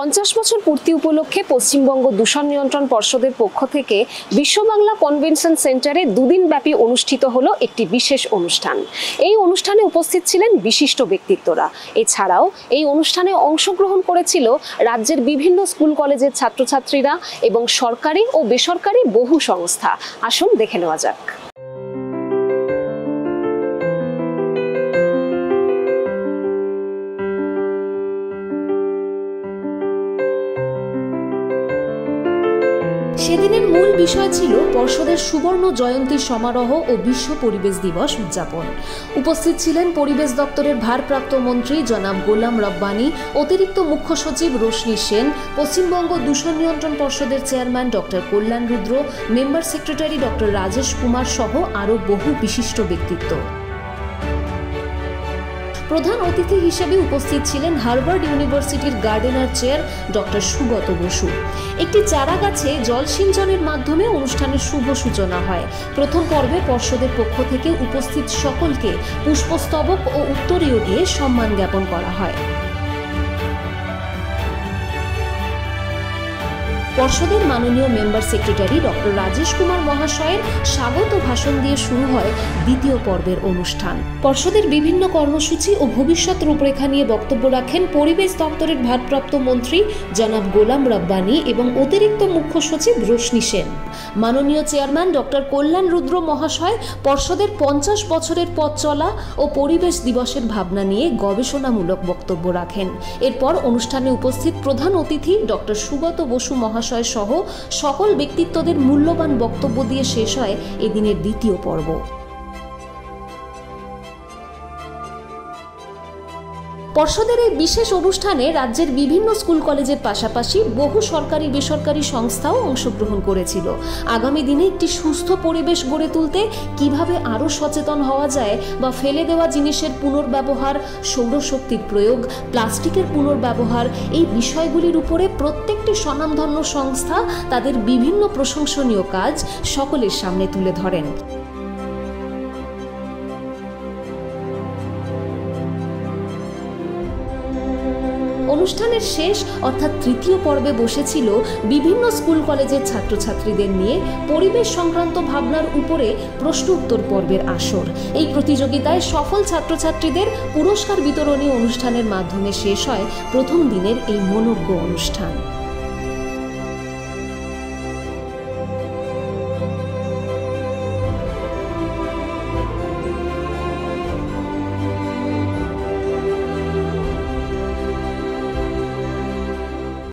50 বছর পূর্তি উপলক্ষে পশ্চিমবঙ্গ দূষণ নিয়ন্ত্রণ পর্ষদের পক্ষ থেকে বিশ্ব বাংলা কনভেনশন সেন্টারে দুদিন ব্যাপী অনুষ্ঠিত হলো একটি বিশেষ অনুষ্ঠান। এই অনুষ্ঠানে উপস্থিত ছিলেন বিশিষ্ট ব্যক্তিত্বরা। এছাড়াও এই অনুষ্ঠানে অংশগ্রহণ করেছিল রাজ্যের বিভিন্ন স্কুল কলেজের ছাত্রছাত্রীরা এবং সরকারি ও বেসরকারি বহু সংস্থা। আসুন দেখে নেওয়া যাক। সেদিনের মূল বিষয় ছিল পর্ষদের সুবর্ণ জয়ন্তী সমারোহ ও বিশ্ব পরিবেশ দিবস উদযাপন। উপস্থিত ছিলেন পরিবেশ দপ্তরের ভারপ্রাপ্ত মন্ত্রী জনাব গোলাম রব্বানী, অতিরিক্ত মুখ্য সচিব রোশনি সেন, পশ্চিমবঙ্গ দূষণ নিয়ন্ত্রণ পর্ষদের chairman doctor Kalyan Rudra, member secretary doctor Rajesh Kumar সহ আরও বহু বিশিষ্ট ব্যক্তিত্ব। প্রধান অতিথি হিসেবে উপস্থিত ছিলেন হার্ভার্ড ইউনিভার্সিটির Gardner chair doctor Sugata Bose. একটি চারা গাছে জল সিঞ্চনের মাধ্যমে অনুষ্ঠানের শুভ সূচনা হয়। প্রথম পর্বে পর্ষদের পক্ষ থেকে উপস্থিত সকলকে পুষ্পস্তবক ও উত্তরীয় দিয়ে সম্মান জ্ঞাপন করা হয়। পর্ষদের মাননীয় member secretary doctor Rajesh Kumar মহাশয়ের স্বাগত ভাষণ দিয়ে শুরু হয় দ্বিতীয় পর্বের অনুষ্ঠান। পর্ষদের বিভিন্ন কর্মসূচি ও ভবিষ্যৎ রূপরেখা নিয়ে বক্তব্য রাখেন পরিবেশ দপ্তরের ভারপ্রাপ্ত মন্ত্রী জনাব গোলাম রব্বানী এবং অতিরিক্ত মুখ্য সচিব রোশনি সেন। মাননীয় চেয়ারম্যান ডক্টর কল্যাণ রুদ্র মহাশয় পর্ষদের 50 বছরের পথ চলা ও পরিবেশ দিবসের ভাবনা নিয়ে গবেষণামূলক বক্তব্য রাখেন। এরপর অনুষ্ঠানে উপস্থিত প্রধান অতিথি ডক্টর সুগত বসু মহাশয় সহ সকল ব্যক্তিত্বদের মূল্যবান বক্তব্য দিয়ে শেষ হয় এদিনের দ্বিতীয় পর্ব। পর্ষদের এই বিশেষ অনুষ্ঠানে রাজ্যের বিভিন্ন স্কুল কলেজের পাশাপাশি বহু সরকারি বেসরকারি সংস্থাও অংশগ্রহণ করেছিল। আগামী দিনে একটি সুস্থ পরিবেশ গড়ে তুলতে কিভাবে আরও সচেতন হওয়া যায় বা ফেলে দেওয়া জিনিসের পুনর্ব্যবহার, সৌরশক্তির প্রয়োগ, প্লাস্টিকের পুনর্ব্যবহার, এই বিষয়গুলির উপরে প্রত্যেকটি স্বনামধন্য সংস্থা তাদের বিভিন্ন প্রশংসনীয় কাজ সকলের সামনে তুলে ধরেন। অনুষ্ঠানের শেষ অর্থাৎ তৃতীয় পর্বে বসেছিল বিভিন্ন স্কুল কলেজের ছাত্রছাত্রীদের নিয়ে পরিবেশ সংক্রান্ত ভাবনার উপরে প্রশ্ন উত্তর পর্বের আসর। এই প্রতিযোগিতায় সফল ছাত্রছাত্রীদের পুরস্কার বিতরণী অনুষ্ঠানের মাধ্যমে শেষ হয় প্রথম দিনের এই মনোজ্ঞ অনুষ্ঠান।